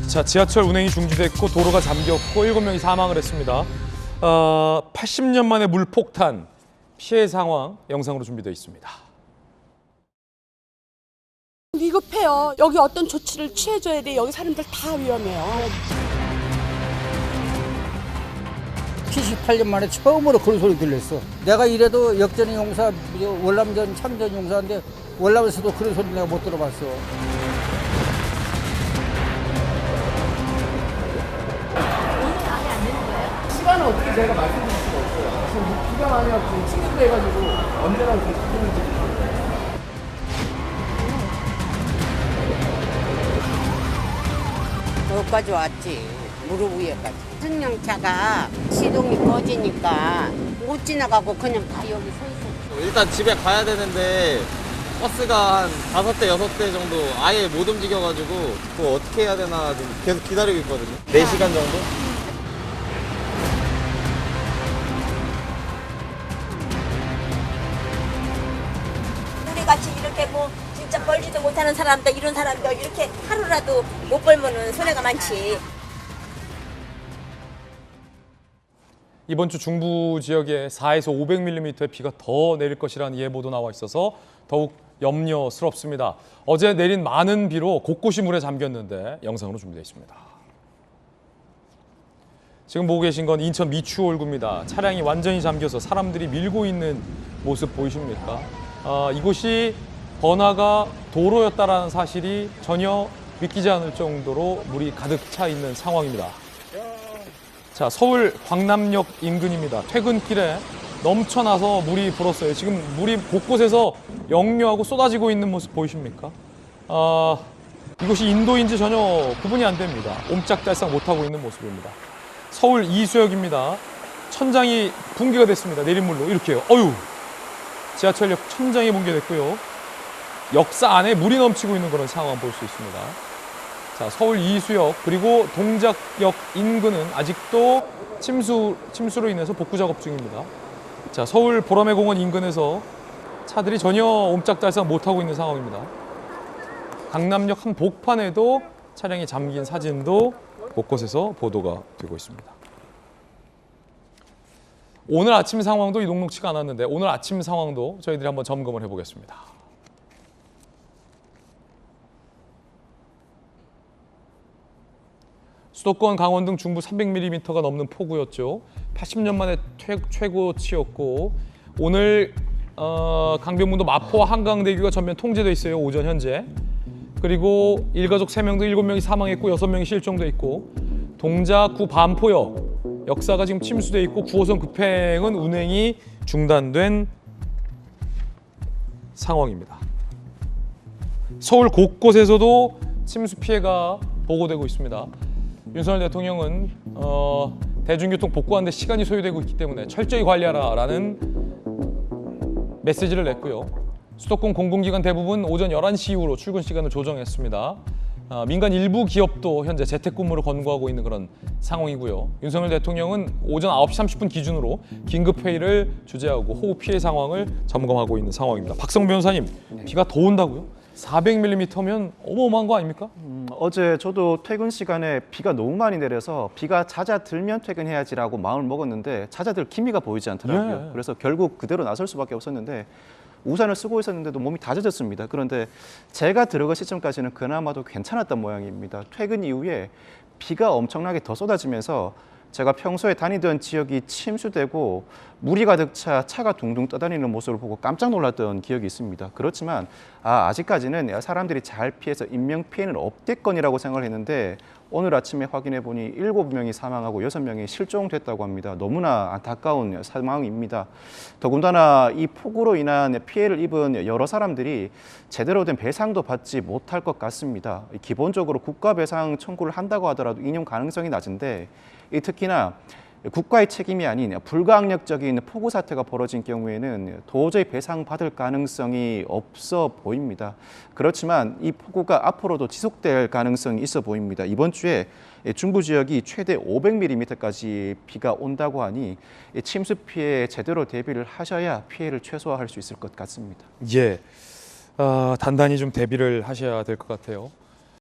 자, 지하철 운행이 중지됐고 도로가 잠겼고 7명이 사망을 했습니다. 80년 만에 물폭탄 피해 상황 영상으로 준비되어 있습니다. 위급해요. 여기 어떤 조치를 취해줘야 돼. 여기 사람들 다 위험해요. 78년 만에 처음으로 그런 소리 들렸어. 내가 이래도 역전의 용사, 월남전 참전 용사인데 월남에서도 그런 소리 내가 못 들어봤어. 시간은 어떻게 저희가 말씀드릴 수가 없어요. 지금 비가 많이 와서 지금 침수도 해가지고 언제나 이렇게 바뀌는지 모르겠어요. 여기까지 왔지. 무릎 위에까지. 승용차가 시동이 꺼지니까 못 지나가고 그냥 다 여기 서 있었어. 일단 집에 가야 되는데 버스가 한 5대, 6대 정도 아예 못 움직여가지고 그거 어떻게 해야 되나 지금 계속 기다리고 있거든요. 4시간 정도? 우리 같이 이렇게 뭐 진짜 벌지도 못하는 사람들, 이런 사람들 이렇게 하루라도 못 벌면은 손해가 많지. 이번 주 중부 지역에 4에서 500mm의 비가 더 내릴 것이라는 예보도 나와 있어서 더욱 염려스럽습니다. 어제 내린 많은 비로 곳곳이 물에 잠겼는데 영상으로 준비되어 있습니다. 지금 보고 계신 건 인천 미추홀구입니다. 차량이 완전히 잠겨서 사람들이 밀고 있는 모습 보이십니까? 이곳이 번화가 도로였다라는 사실이 전혀 믿기지 않을 정도로 물이 가득 차 있는 상황입니다. 자, 서울 광남역 인근입니다. 퇴근길에 넘쳐나서 물이 불었어요. 지금 물이 곳곳에서 역류하고 쏟아지고 있는 모습 보이십니까? 이곳이 인도인지 전혀 구분이 안 됩니다. 옴짝달싹 못하고 있는 모습입니다. 서울 이수역입니다. 천장이 붕괴가 됐습니다. 내린 물로 이렇게요. 지하철역 천장이 붕괴됐고요. 역사 안에 물이 넘치고 있는 그런 상황 볼 수 있습니다. 자, 서울 이수역 그리고 동작역 인근은 아직도 침수로 인해서 복구 작업 중입니다. 자, 서울 보라매공원 인근에서 차들이 전혀 옴짝달싹 못하고 있는 상황입니다. 강남역 한 복판에도 차량이 잠긴 사진도 곳곳에서 보도가 되고 있습니다. 오늘 아침 상황도 이 녹록치가 않았는데 오늘 아침 상황도 저희들이 한번 점검을 해보겠습니다. 수도권, 강원 등 중부 300mm가 넘는 폭우였죠. 80년 만에 최고치였고 오늘 강변북로 마포와 한강대교가 전면 통제돼 있어요. 오전 현재. 그리고 일가족 3명 등 7명이 사망했고 6명이 실종돼 있고 동작구 반포역 역사가 지금 침수돼 있고 9호선 급행은 운행이 중단된 상황입니다. 서울 곳곳에서도 침수 피해가 보고되고 있습니다. 윤석열 대통령은 대중교통 복구하는 데 시간이 소요되고 있기 때문에 철저히 관리하라라는 메시지를 냈고요. 수도권 공공기관 대부분 오전 11시 이후로 출근 시간을 조정했습니다. 민간 일부 기업도 현재 재택근무를 권고하고 있는 그런 상황이고요. 윤석열 대통령은 오전 9시 30분 기준으로 긴급회의를 주재하고 호우 피해 상황을 점검하고 있는 상황입니다. 박성 변호사님, 비가 더 온다고요? 400mm면 어마어마한 거 아닙니까? 어제 저도 퇴근 시간에 비가 너무 많이 내려서 비가 잦아들면 퇴근해야지라고 마음을 먹었는데 잦아들 기미가 보이지 않더라고요. 예. 그래서 결국 그대로 나설 수밖에 없었는데 우산을 쓰고 있었는데도 몸이 다 젖었습니다. 그런데 제가 들어갈 시점까지는 그나마도 괜찮았던 모양입니다. 퇴근 이후에 비가 엄청나게 더 쏟아지면서 제가 평소에 다니던 지역이 침수되고 물이 가득 차 차가 둥둥 떠다니는 모습을 보고 깜짝 놀랐던 기억이 있습니다. 그렇지만 아직까지는 사람들이 잘 피해서 인명피해는 없겠거니라고 생각을 했는데 오늘 아침에 확인해 보니 7명이 사망하고 6명이 실종됐다고 합니다. 너무나 안타까운 상황입니다. 더군다나 이 폭우로 인한 피해를 입은 여러 사람들이 제대로 된 배상도 받지 못할 것 같습니다. 기본적으로 국가 배상 청구를 한다고 하더라도 인용 가능성이 낮은데 특히나 국가의 책임이 아닌 불가항력적인 폭우 사태가 벌어진 경우에는 도저히 배상받을 가능성이 없어 보입니다. 그렇지만 이 폭우가 앞으로도 지속될 가능성이 있어 보입니다. 이번 주에 중부 지역이 최대 500mm까지 비가 온다고 하니 침수 피해에 제대로 대비를 하셔야 피해를 최소화할 수 있을 것 같습니다. 단단히 좀 대비를 하셔야 될 것 같아요.